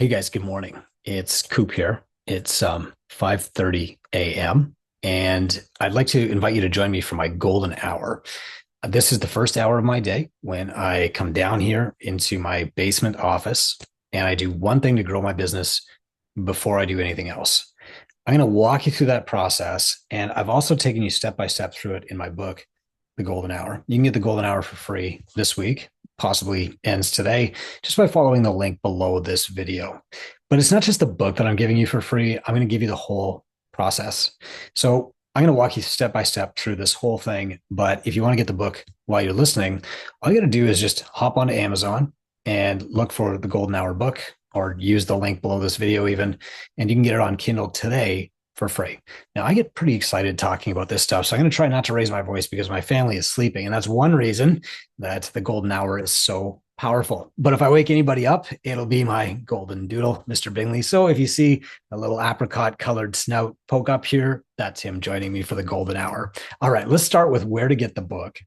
Hey guys, good morning. It's Coop here. It's 5:30 a.m. and I'd like to invite you to join me for my golden hour. This is the first hour of my day when I come down here into my basement office and I do one thing to grow my business before I do anything else. I'm going to walk you through that process, and I've also taken you step by step through it in my book, The Golden Hour. You can get The Golden Hour for free this week, possibly ends today, just by following the link below this video. But it's not just the book that I'm giving you for free. I'm going to give you the whole process. So I'm going to walk you step by step through this whole thing. But if you want to get the book while you're listening, all you got to do is just hop onto Amazon and look for the Golden Hour book, or use the link below this video even, and you can get it on Kindle today for free. Now, I get pretty excited talking about this stuff, so I'm going to try not to raise my voice because my family is sleeping. And that's one reason that the golden hour is so powerful. But if I wake anybody up, it'll be my golden doodle, Mr. Bingley. So if you see a little apricot colored snout poke up here, that's him joining me for the golden hour. All right, let's start with where to get the book.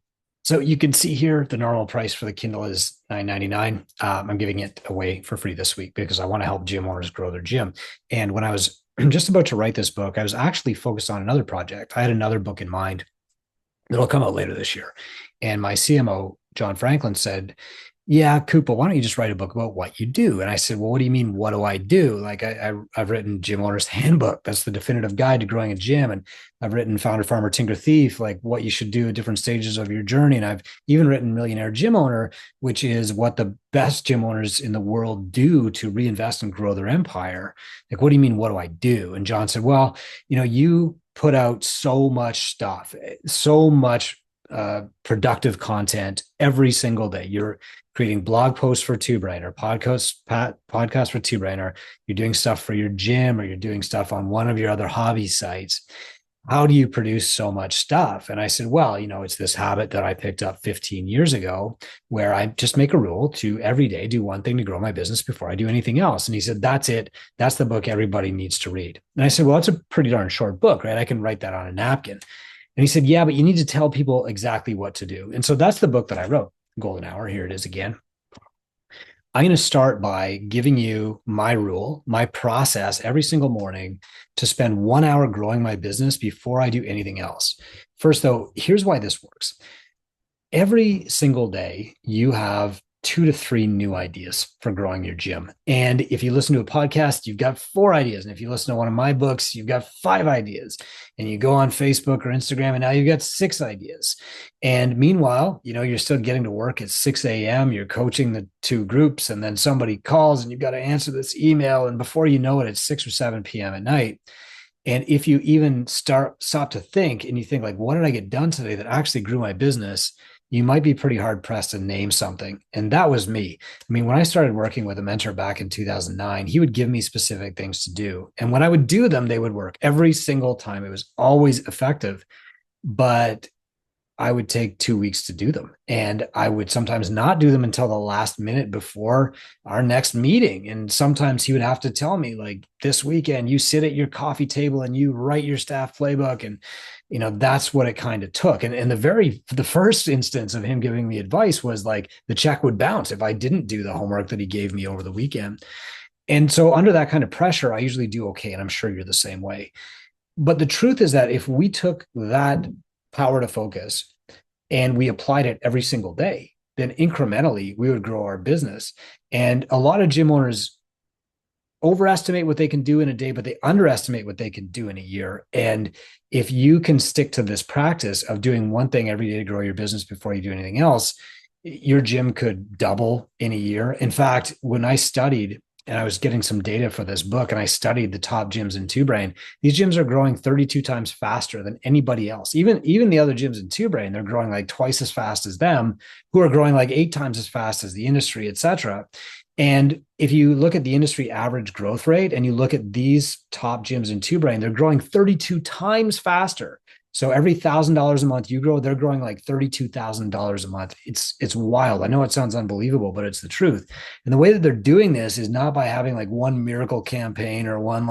So you can see here the normal price for the Kindle is $9.99. I'm giving it away for free this week because I want to help gym owners grow their gym. And when I was just about to write this book, I was actually focused on another project. I had another book in mind that'll come out later this year. And my CMO, John Franklin, said, yeah, Koopa, why don't you just write a book about what you do? And I said, well, what do you mean, what do I do? Like I've written Gym Owner's Handbook. That's the definitive guide to growing a gym. And I've written Founder, Farmer, Tinker, Thief, like what you should do at different stages of your journey. And I've even written Millionaire Gym Owner, which is what the best gym owners in the world do to reinvest and grow their empire. Like, what do you mean, what do I do? And John said, well, you put out so much stuff, so much productive content every single day. You're creating blog posts for TubeBrainer, podcast for TubeBrainer. You're doing stuff for your gym, or you're doing stuff on one of your other hobby sites. How do you produce so much stuff? And I said, well, it's this habit that I picked up 15 years ago where I just make a rule to every day do one thing to grow my business before I do anything else. And he said, that's it. That's the book everybody needs to read. And I said, well, it's a pretty darn short book, right? I can write that on a napkin. And he said, yeah, but you need to tell people exactly what to do. And so that's the book that I wrote, Golden Hour. Here it is again. I'm going to start by giving you my rule, my process every single morning to spend 1 hour growing my business before I do anything else. First, though, here's why this works. Every single day, you have 2 to 3 new ideas for growing your gym. And if you listen to a podcast, you've got 4 ideas. And if you listen to one of my books, you've got 5 ideas. And you go on Facebook or Instagram, and now you've got 6 ideas. And meanwhile, you're still getting to work at 6 a.m. You're coaching the 2 groups, and then somebody calls and you've got to answer this email. And before you know it, it's 6 or 7 p.m. at night. And if you even stop to think, and you think like, what did I get done today that actually grew my business? You might be pretty hard pressed to name something. And that was me. I mean, when I started working with a mentor back in 2009, he would give me specific things to do. And when I would do them, they would work every single time. It was always effective, but I would take 2 weeks to do them. And I would sometimes not do them until the last minute before our next meeting. And sometimes he would have to tell me, like, this weekend, you sit at your coffee table and you write your staff playbook. And, that's what it kind of took. And the first instance of him giving me advice was like the check would bounce if I didn't do the homework that he gave me over the weekend. And so under that kind of pressure, I usually do okay. And I'm sure you're the same way. But the truth is that if we took that power to focus and we applied it every single day, then incrementally we would grow our business. And a lot of gym owners overestimate what they can do in a day, but they underestimate what they can do in a year. And if you can stick to this practice of doing one thing every day to grow your business before you do anything else, your gym could double in a year. In fact, when I studied, and I was getting some data for this book, and I studied the top gyms in TubeBrain, these gyms are growing 32 times faster than anybody else. Even the other gyms in TubeBrain, they're growing like twice as fast as them, who are growing like 8 times as fast as the industry, et cetera. And if you look at the industry average growth rate and you look at these top gyms in TubeBrain, they're growing 32 times faster. So every $1,000 a month you grow, they're growing like $32,000 a month. It's wild. I know it sounds unbelievable, but it's the truth. And the way that they're doing this is not by having like one miracle campaign or one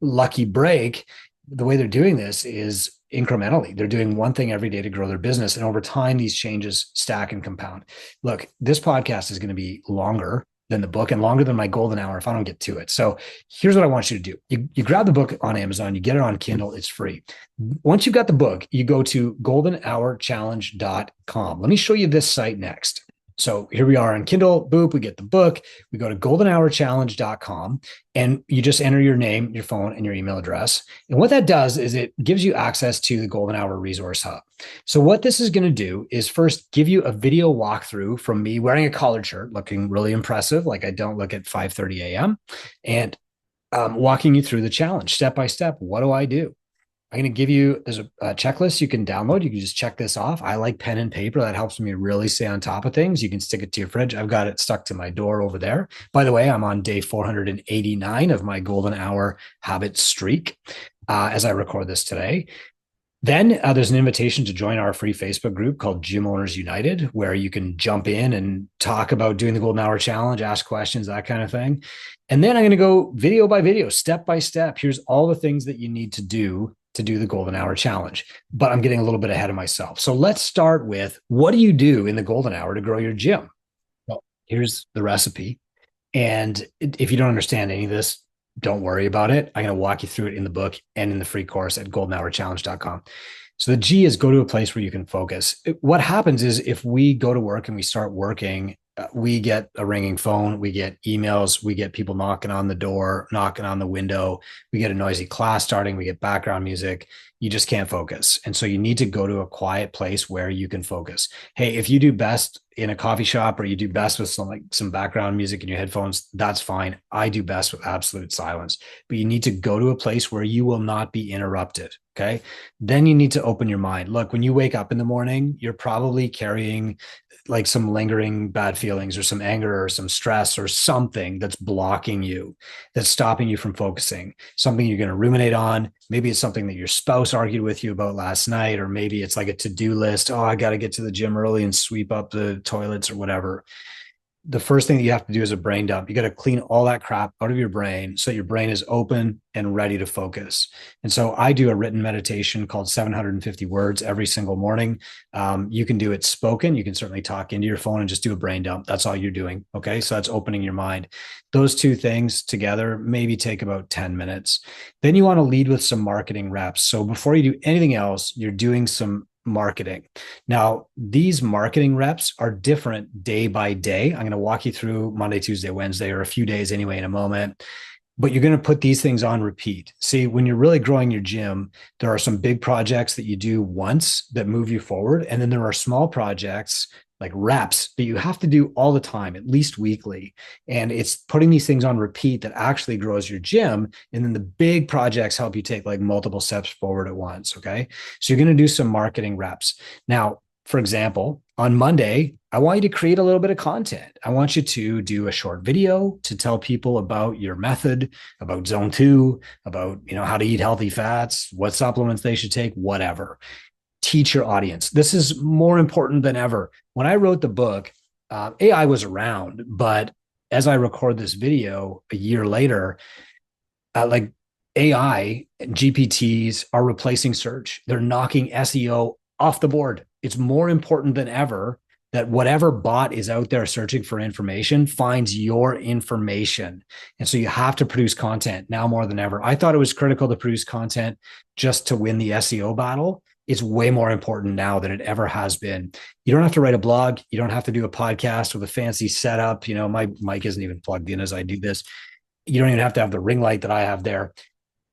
lucky break. The way they're doing this is incrementally. They're doing one thing every day to grow their business. And over time, these changes stack and compound. Look, this podcast is going to be longer than the book and longer than my golden hour if I don't get to it. So here's what I want you to do. You grab the book on Amazon, you get it on Kindle, it's free. Once you've got the book, you go to goldenhourchallenge.com. Let me show you this site next. So here we are on Kindle, boop, we get the book, we go to goldenhourchallenge.com and you just enter your name, your phone, and your email address. And what that does is it gives you access to the Golden Hour Resource Hub. So what this is going to do is first give you a video walkthrough from me wearing a collared shirt, looking really impressive, like I don't look at 5:30 a.m., and walking you through the challenge step by step. What do I do? I'm going to give you, there's a checklist you can download. You can just check this off. I like pen and paper. That helps me really stay on top of things. You can stick it to your fridge. I've got it stuck to my door over there. By the way, I'm on day 489 of my golden hour habit streak as I record this today. Then there's an invitation to join our free Facebook group called Gym Owners United, where you can jump in and talk about doing the Golden Hour Challenge, ask questions, that kind of thing. And then I'm going to go video by video, step by step. Here's all the things that you need to do the Golden Hour Challenge. But I'm getting a little bit ahead of myself. So let's start with, what do you do in the Golden Hour to grow your gym? Well, here's the recipe. And if you don't understand any of this, don't worry about it. I'm going to walk you through it in the book and in the free course at goldenhourchallenge.com. So the G is go to a place where you can focus. What happens is if we go to work and we start working, we get a ringing phone, we get emails, we get people knocking on the door, knocking on the window, we get a noisy class starting, we get background music. You just can't focus. And so you need to go to a quiet place where you can focus. Hey, if you do best in a coffee shop or you do best with some background music in your headphones, that's fine. I do best with absolute silence. But you need to go to a place where you will not be interrupted. Okay. Then you need to open your mind. Look, when you wake up in the morning, you're probably carrying like some lingering bad feelings or some anger or some stress or something that's blocking you, that's stopping you from focusing, something you're going to ruminate on. Maybe it's something that your spouse argued with you about last night, or maybe it's like a to-do list. Oh, I got to get to the gym early and sweep up the toilets or whatever. The first thing that you have to do is a brain dump. You got to clean all that crap out of your brain so your brain is open and ready to focus. And so I do a written meditation called 750 words every single morning. You can do it spoken. You can certainly talk into your phone and just do a brain dump. That's all you're doing. Okay. So that's opening your mind. Those two things together maybe take about 10 minutes. Then you want to lead with some marketing reps. So before you do anything else, you're doing some marketing. Now, these marketing reps are different day by day. I'm going to walk you through Monday, Tuesday, Wednesday, or a few days anyway in a moment. But you're going to put these things on repeat. See, when you're really growing your gym, there are some big projects that you do once that move you forward. And then there are small projects like reps that you have to do all the time, at least weekly. And it's putting these things on repeat that actually grows your gym. And then the big projects help you take like multiple steps forward at once. Okay. So you're going to do some marketing reps. Now, for example, on Monday, I want you to create a little bit of content. I want you to do a short video to tell people about your method, about zone 2, about, how to eat healthy fats, what supplements they should take, whatever. Teach your audience. This is more important than ever. When I wrote the book, AI was around, but as I record this video a year later, like AI and GPTs are replacing search. They're knocking SEO off the board. It's more important than ever that whatever bot is out there searching for information finds your information. And so you have to produce content now more than ever. I thought it was critical to produce content just to win the SEO battle. It's way more important now than it ever has been. You don't have to write a blog. You don't have to do a podcast with a fancy setup. My mic isn't even plugged in as I do this. You don't even have to have the ring light that I have there.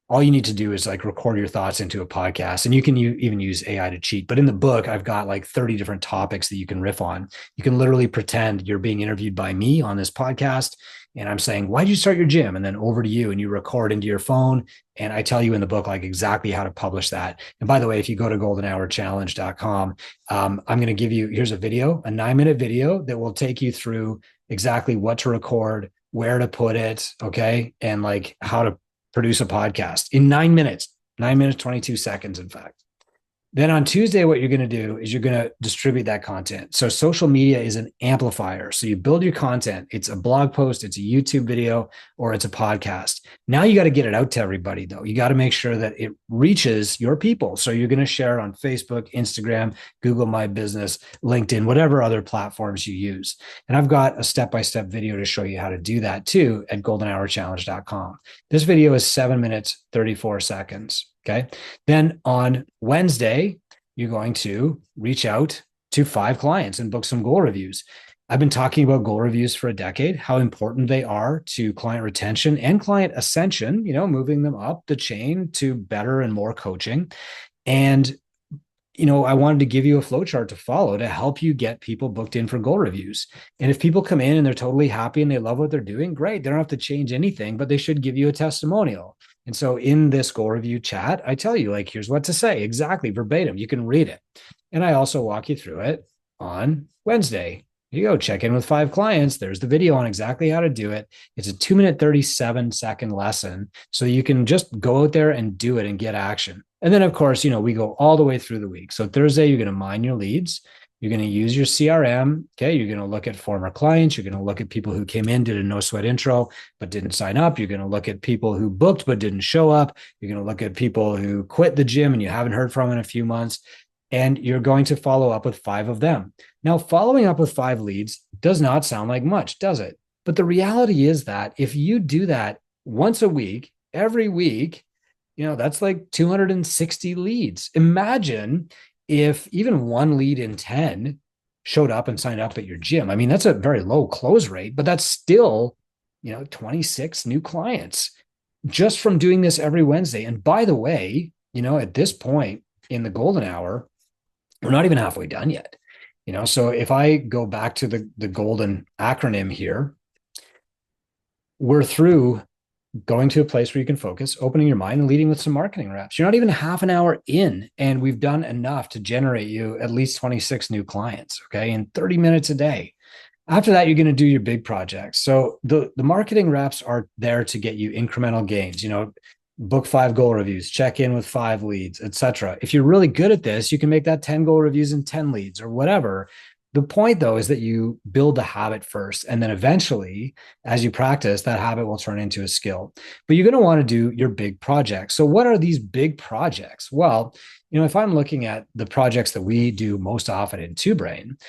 All you need to do is like record your thoughts into a podcast, and you can even use AI to cheat. But in the book, I've got like 30 different topics that you can riff on. You can literally pretend you're being interviewed by me on this podcast. And I'm saying, why did you start your gym? And then over to you, and you record into your phone. And I tell you in the book, like exactly how to publish that. And by the way, if you go to goldenhourchallenge.com, I'm going to give you, here's a video, a 9-minute video that will take you through exactly what to record, where to put it. Okay. And like how to produce a podcast in 9 minutes, 22 seconds, in fact. Then on Tuesday, what you're going to do is you're going to distribute that content. So social media is an amplifier. So you build your content. It's a blog post, it's a YouTube video, or it's a podcast. Now you got to get it out to everybody, though. You got to make sure that it reaches your people. So you're going to share it on Facebook, Instagram, Google My Business, LinkedIn, whatever other platforms you use. And I've got a step-by-step video to show you how to do that too at goldenhourchallenge.com. This video is 7 minutes, 34 seconds. Okay. Then on Wednesday, you're going to reach out to 5 clients and book some goal reviews. I've been talking about goal reviews for a decade, how important they are to client retention and client ascension, moving them up the chain to better and more coaching. And I wanted to give you a flow chart to follow to help you get people booked in for goal reviews. And if people come in and they're totally happy and they love what they're doing, great. They don't have to change anything, but they should give you a testimonial. And so in this goal review chat, I tell you, here's what to say exactly verbatim. You can read it. And I also walk you through it on Wednesday. You go check in with 5 clients. There's the video on exactly how to do it. It's a 2-minute, 37-second lesson. So you can just go out there and do it and get action. And then, of course, we go all the way through the week. So Thursday, you're going to mine your leads. You're going to use your CRM. Okay. You're going to look at former clients. You're going to look at people who came in, did a no sweat intro, but didn't sign up. You're going to look at people who booked, but didn't show up. You're going to look at people who quit the gym and you haven't heard from in a few months. And you're going to follow up with 5 of them. Now, following up with 5 leads does not sound like much, does it? But the reality is that if you do that once a week, every week, that's like 260 leads. Imagine if even 1 lead in 10 showed up and signed up at your gym. I mean, that's a very low close rate, but that's still, 26 new clients just from doing this every Wednesday. And by the way, at this point in the golden hour, we're not even halfway done yet. So if I go back to the golden acronym here, we're through going to a place where you can focus, opening your mind and leading with some marketing reps. You're not even half an hour in, and we've done enough to generate you at least 26 new clients, okay, in 30 minutes a day. After that, you're going to do your big projects. So the marketing reps are there to get you incremental gains, book 5 goal reviews, check in with 5 leads, etc. If you're really good at this, you can make that 10 goal reviews and 10 leads or whatever. The point, though, is that you build the habit first, and then eventually, as you practice, that habit will turn into a skill. But you're going to want to do your big projects. So what are these big projects? Well, if I'm looking at the projects that we do most often in TwoBrain,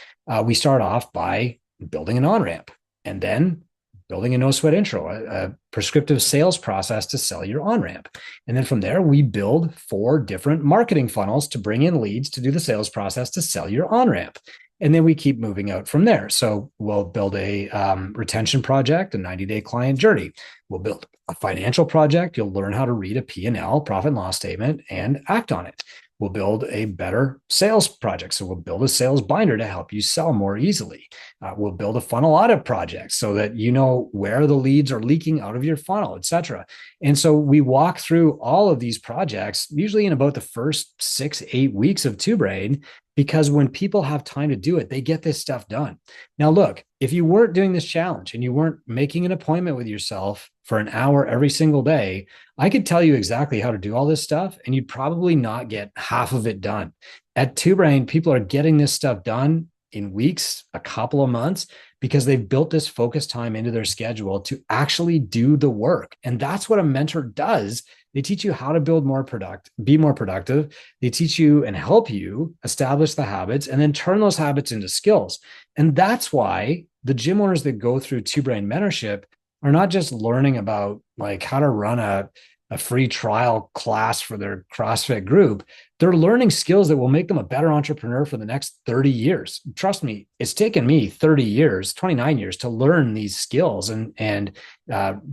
we start off by building an on-ramp and then building a no sweat intro, a prescriptive sales process to sell your on-ramp. And then from there, we build 4 different marketing funnels to bring in leads to do the sales process to sell your on-ramp. And then we keep moving out from there. So we'll build a retention project, a 90-day client journey. We'll build a financial project. You'll learn how to read a P&L, profit and loss statement, and act on it. We'll build a better sales project. So we'll build a sales binder to help you sell more easily. We'll build a funnel audit project so that you know where the leads are leaking out of your funnel, et cetera. And so we walk through all of these projects, usually in about the first 6-8 weeks of TwoBrain, because when people have time to do it, they get this stuff done. Now, look, if you weren't doing this challenge and you weren't making an appointment with yourself for an hour every single day, I could tell you exactly how to do all this stuff, and you'd probably not get half of it done. At TwoBrain, people are getting this stuff done in weeks, a couple of months, because they've built this focus time into their schedule to actually do the work. And that's what a mentor does. They teach you how to be more productive. They teach you and help you establish the habits and then turn those habits into skills. And that's why the gym owners that go through TwoBrain mentorship are not just learning about how to run a free trial class for their CrossFit group. They're learning skills that will make them a better entrepreneur for the next 30 years. Trust me, it's taken me 30 years, 29 years to learn these skills and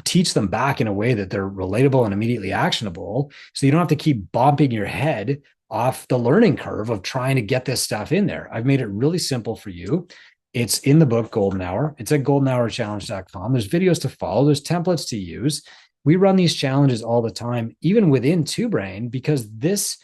teach them back in a way that they're relatable and immediately actionable. So you don't have to keep bumping your head off the learning curve of trying to get this stuff in there. I've made it really simple for you. It's in the book Golden Hour. It's at goldenhourchallenge.com. There's videos to follow. There's templates to use. We run these challenges all the time, even within TwoBrain, because this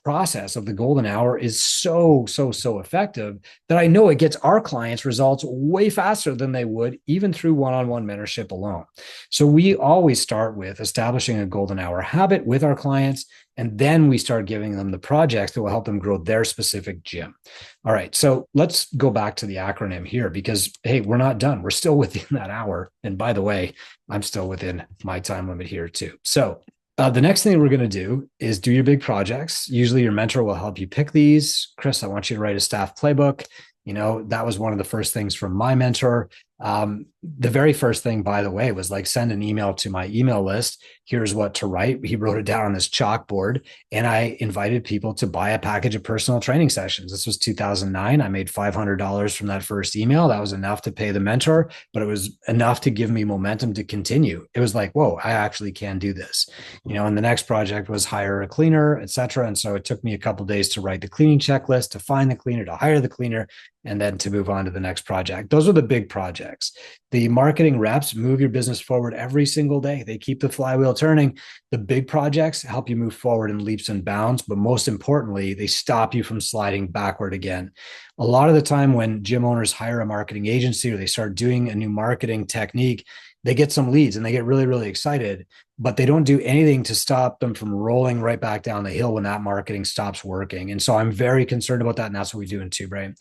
process of the golden hour is so effective that I know it gets our clients results way faster than they would even through one-on-one mentorship alone. So we always start with establishing a golden hour habit with our clients, and then we start giving them the projects that will help them grow their specific gym. All right, so let's go back to the acronym here because, hey, we're not done. We're still within that hour. And by the way, I'm still within my time limit here too. So the next thing we're going to do is do your big projects. Usually your mentor will help you pick these. Chris, I want you to write a staff playbook. That was one of the first things from my mentor. The very first thing, by the way, was like send an email to my email list. Here's what to write. He wrote it down on his chalkboard, and I invited people to buy a package of personal training sessions. This was 2009. I made $500 from that first email. That was enough to pay the mentor, but it was enough to give me momentum to continue. It was like, whoa, I actually can do this. And the next project was hire a cleaner, et cetera. And so it took me a couple of days to write the cleaning checklist, to find the cleaner, to hire the cleaner, and then to move on to the next project. Those are the big projects. The marketing reps move your business forward every single day. They keep the flywheel turning. The big projects help you move forward in leaps and bounds, but most importantly, they stop you from sliding backward again. A lot of the time when gym owners hire a marketing agency or they start doing a new marketing technique, they get some leads and they get really, really excited, but they don't do anything to stop them from rolling right back down the hill when that marketing stops working. And so I'm very concerned about that. And that's what we do in TubeBrain.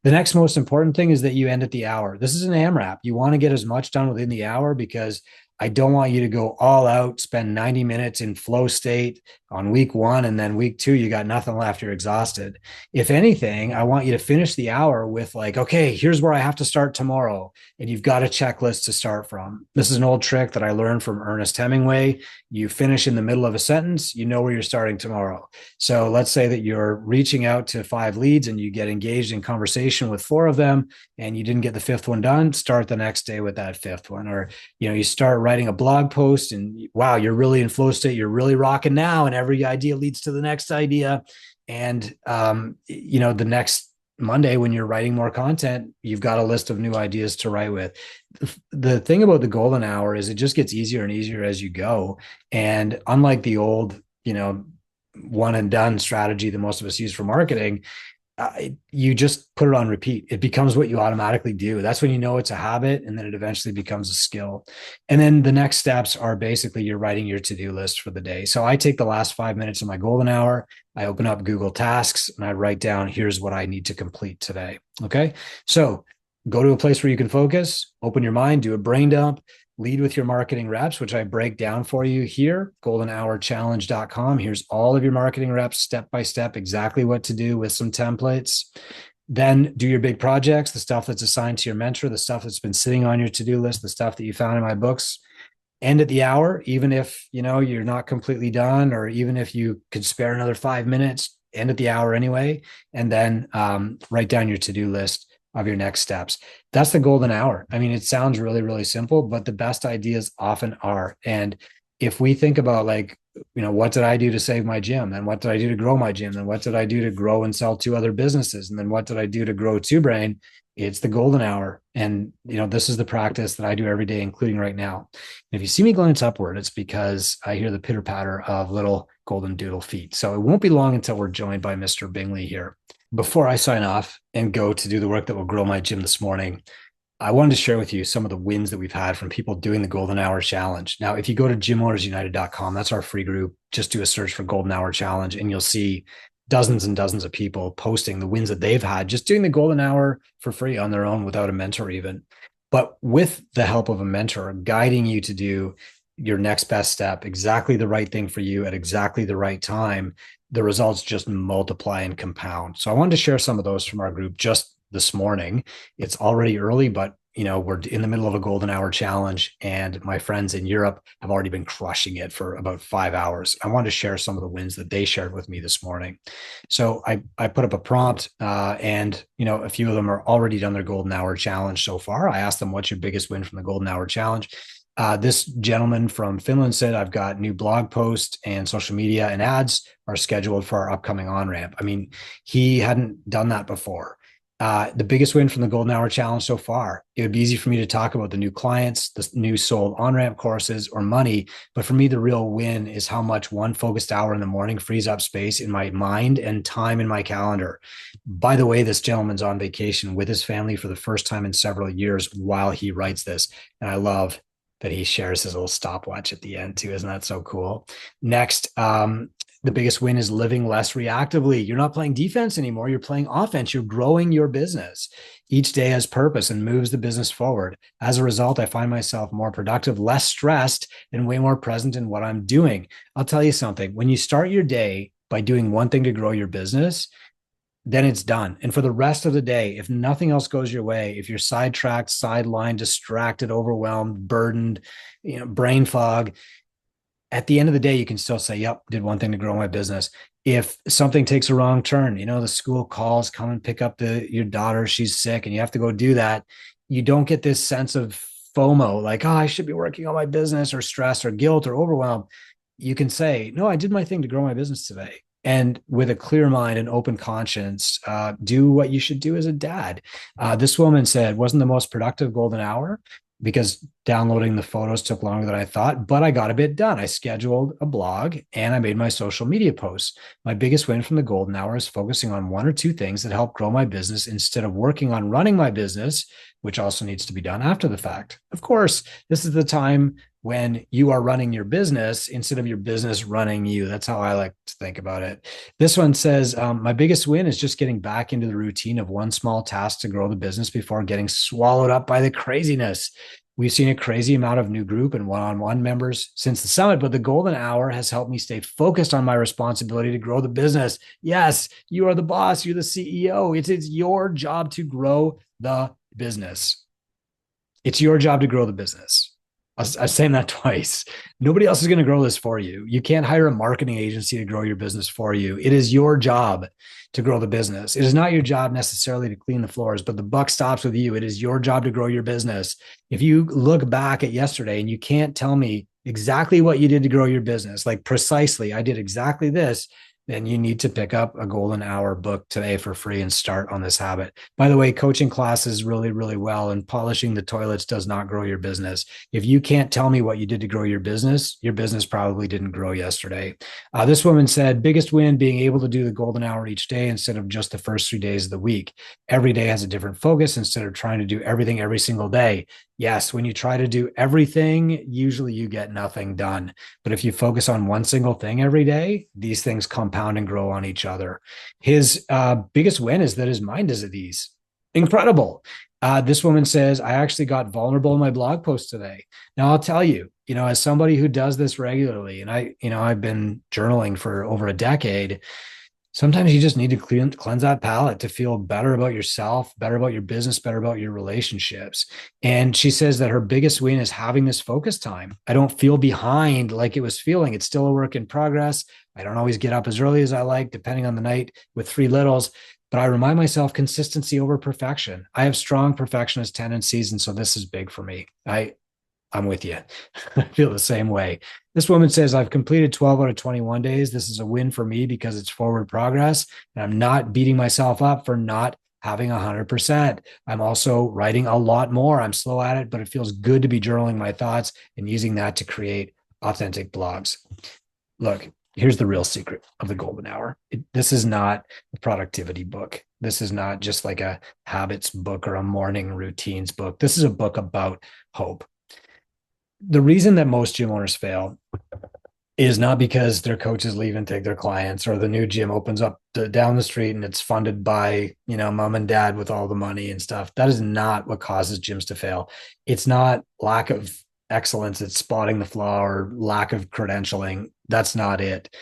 The next most important thing is that you end at the hour. This is an AMRAP. You want to get as much done within the hour because I don't want you to go all out, spend 90 minutes in flow state on week one, and then week two, you got nothing left. You're exhausted. If anything, I want you to finish the hour with like, okay, here's where I have to start tomorrow. And you've got a checklist to start from. This is an old trick that I learned from Ernest Hemingway. You finish in the middle of a sentence, you know where you're starting tomorrow. So let's say that you're reaching out to 5 leads and you get engaged in conversation with 4 of them and you didn't get the 5th one done, start the next day with that 5th one. Or, you start writing a blog post and wow, you're really in flow state, you're really rocking now, and every idea leads to the next idea. And the next Monday when you're writing more content, you've got a list of new ideas to write with. The thing about the golden hour is it just gets easier and easier as you go. And unlike the old, one and done strategy that most of us use for marketing, you just put it on repeat. It becomes what you automatically do. That's when you know it's a habit, and then it eventually becomes a skill. And then the next steps are basically you're writing your to-do list for the day. So I take the last 5 minutes of my golden hour, I open up Google Tasks, and I write down, here's what I need to complete today. Okay. So go to a place where you can focus, open your mind, do a brain dump, lead with your marketing reps, which I break down for you here, goldenhourchallenge.com. Here's all of your marketing reps, step by step, exactly what to do with some templates. Then do your big projects, the stuff that's assigned to your mentor, the stuff that's been sitting on your to-do list, the stuff that you found in my books. End at the hour, even if, you're not completely done, or even if you could spare another 5 minutes, end at the hour anyway. And then write down your to-do list of your next steps. That's the golden hour. I mean, it sounds really, really simple, but the best ideas often are. And if we think about what did I do to save my gym? Then what did I do to grow my gym? Then what did I do to grow and sell 2 other businesses? And then what did I do to grow TubeBrain? It's the golden hour. And, this is the practice that I do every day, including right now. And if you see me glance upward, it's because I hear the pitter patter of little golden doodle feet. So it won't be long until we're joined by Mr. Bingley here. Before I sign off and go to do the work that will grow my gym this morning, I wanted to share with you some of the wins that we've had from people doing the Golden Hour Challenge. Now, if you go to gymownersunited.com, that's our free group, just do a search for Golden Hour Challenge and you'll see dozens and dozens of people posting the wins that they've had just doing the Golden Hour for free on their own without a mentor even. But with the help of a mentor guiding you to do your next best step, exactly the right thing for you at exactly the right time, the results just multiply and compound. So I wanted to share some of those from our group just this morning. It's already early, but we're in the middle of a golden hour challenge, and my friends in Europe have already been crushing it for about 5 hours. I wanted to share some of the wins that they shared with me this morning. So I put up a prompt, and a few of them are already done their golden hour challenge so far. I asked them, what's your biggest win from the golden hour challenge? This gentleman from Finland said, I've got new blog posts and social media and ads are scheduled for our upcoming on-ramp. I mean, he hadn't done that before. The biggest win from the Golden Hour Challenge so far. It would be easy for me to talk about the new clients, the new sold on ramp courses, or money. But for me, the real win is how much one focused hour in the morning frees up space in my mind and time in my calendar. By the way, this gentleman's on vacation with his family for the first time in several years while he writes this. And I love that he shares his little stopwatch at the end too. Isn't that so cool? Next, the biggest win is living less reactively. You're not playing defense anymore. You're playing offense. You're growing your business. Each day has purpose and moves the business forward. As a result, I find myself more productive, less stressed, and way more present in what I'm doing. I'll tell you something. When you start your day by doing one thing to grow your business, then it's done. And for the rest of the day, if nothing else goes your way, if you're sidetracked, sidelined, distracted, overwhelmed, burdened, brain fog, at the end of the day, you can still say, yep, did one thing to grow my business. If something takes a wrong turn, the school calls, come and pick up your daughter, she's sick, and you have to go do that. You don't get this sense of FOMO, like, oh, I should be working on my business, or stress or guilt or overwhelm. You can say, no, I did my thing to grow my business today. And with a clear mind and open conscience, do what you should do as a dad. This woman said, wasn't the most productive golden hour because downloading the photos took longer than I thought, but I got a bit done. I scheduled a blog and I made my social media posts. My biggest win from the golden hour is focusing on one or two things that help grow my business instead of working on running my business, which also needs to be done after the fact. Of course, this is the time when you are running your business instead of your business running you. That's how I like to think about it. This one says, my biggest win is just getting back into the routine of one small task to grow the business before getting swallowed up by the craziness. We've seen a crazy amount of new group and one-on-one members since the summit, but the golden hour has helped me stay focused on my responsibility to grow the business. Yes, you are the boss. You're the CEO. It's your job to grow the business. It's your job to grow the business. I'm saying that twice. Nobody else is going to grow this for you. You can't hire a marketing agency to grow your business for you. It is your job to grow the business. It is not your job necessarily to clean the floors, but the buck stops with you. It is your job to grow your business. If you look back at yesterday and you can't tell me exactly what you did to grow your business, like precisely, I did exactly this, then you need to pick up a golden hour book today for free and start on this habit. By the way, coaching classes really, really well, and polishing the toilets does not grow your business. If you can't tell me what you did to grow your business probably didn't grow yesterday. This woman said, biggest win being able to do the golden hour each day instead of just the first 3 days of the week. Every day has a different focus instead of trying to do everything every single day. Yes, when you try to do everything, usually you get nothing done. But if you focus on one single thing every day, these things compound and grow on each other. His biggest win is that his mind is at ease. Incredible. This woman says, I actually got vulnerable in my blog post today. Now, I'll tell you, as somebody who does this regularly, and I've been journaling for over a decade, sometimes you just need to cleanse that palate to feel better about yourself, better about your business, better about your relationships. And she says that her biggest win is having this focus time. I don't feel behind like it was feeling. It's still a work in progress. I don't always get up as early as I like, depending on the night with three littles, but I remind myself consistency over perfection. I have strong perfectionist tendencies, and so this is big for me. I'm with you. I feel the same way. This woman says, I've completed 12 out of 21 days. This is a win for me because it's forward progress. And I'm not beating myself up for not having 100%. I'm also writing a lot more. I'm slow at it, but it feels good to be journaling my thoughts and using that to create authentic blogs. Look, here's the real secret of the golden hour. This is not a productivity book. This is not just like a habits book or a morning routines book. This is a book about hope. The reason that most gym owners fail is not because their coaches leave and take their clients, or the new gym opens up down the street and it's funded by, mom and dad with all the money and stuff. That is not what causes gyms to fail. It's not lack of excellence. It's spotting the flaw or lack of credentialing. That's not it.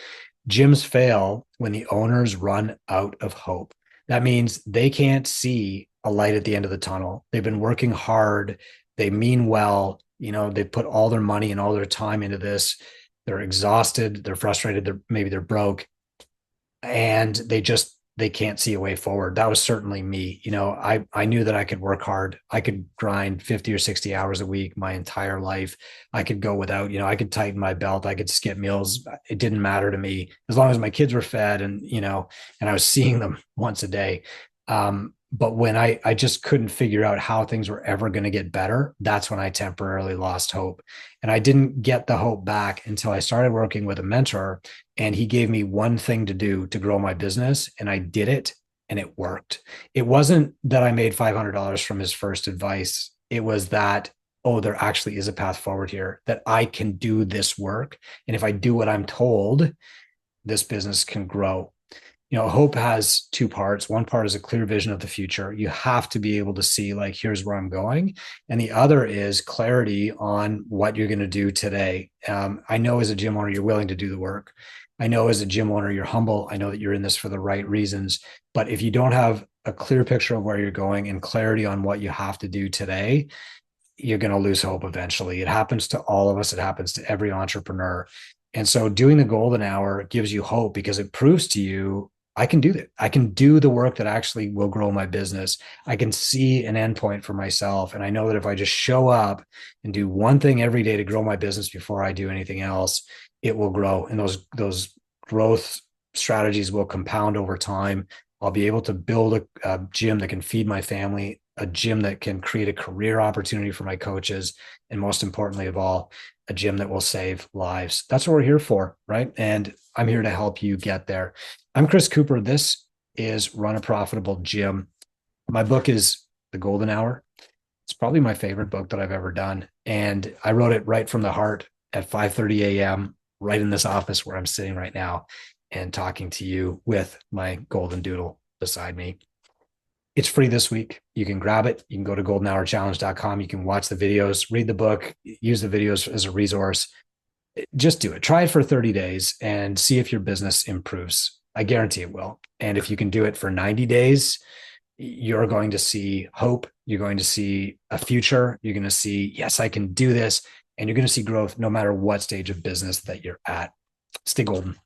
Gyms fail when the owners run out of hope. That means they can't see a light at the end of the tunnel. They've been working hard. They mean well. They put all their money and all their time into this. They're exhausted. They're frustrated. Maybe they're broke, and they can't see a way forward. That was certainly me. I knew that I could work hard. I could grind 50 or 60 hours a week my entire life. I could go without, I could tighten my belt. I could skip meals. It didn't matter to me as long as my kids were fed and I was seeing them once a day. But when I just couldn't figure out how things were ever going to get better, that's when I temporarily lost hope. And I didn't get the hope back until I started working with a mentor, and he gave me one thing to do to grow my business, and I did it, and it worked. It wasn't that I made $500 from his first advice. It was that, oh, there actually is a path forward here, that I can do this work. And if I do what I'm told, this business can grow. Hope has two parts. One part is a clear vision of the future. You have to be able to see, like, here's where I'm going. And the other is clarity on what you're going to do today. I know as a gym owner, you're willing to do the work. I know as a gym owner, you're humble. I know that you're in this for the right reasons. But if you don't have a clear picture of where you're going and clarity on what you have to do today, you're going to lose hope eventually. It happens to all of us. It happens to every entrepreneur. And so doing the golden hour gives you hope because it proves to you, I can do that. I can do the work that actually will grow my business. I can see an endpoint for myself. And I know that if I just show up and do one thing every day to grow my business before I do anything else, it will grow. And those growth strategies will compound over time. I'll be able to build a gym that can feed my family, a gym that can create a career opportunity for my coaches, and most importantly of all, a gym that will save lives. That's what we're here for, right? And I'm here to help you get there. I'm Chris Cooper. This is Run a Profitable Gym. My book is The Golden Hour. It's probably my favorite book that I've ever done. And I wrote it right from the heart at 5:30 a.m., right in this office where I'm sitting right now and talking to you with my golden doodle beside me. It's free this week. You can grab it. You can go to goldenhourchallenge.com. You can watch the videos, read the book, use the videos as a resource. Just do it. Try it for 30 days and see if your business improves. I guarantee it will. And if you can do it for 90 days, you're going to see hope. You're going to see a future. You're going to see, yes, I can do this. And you're going to see growth no matter what stage of business that you're at. Stay golden.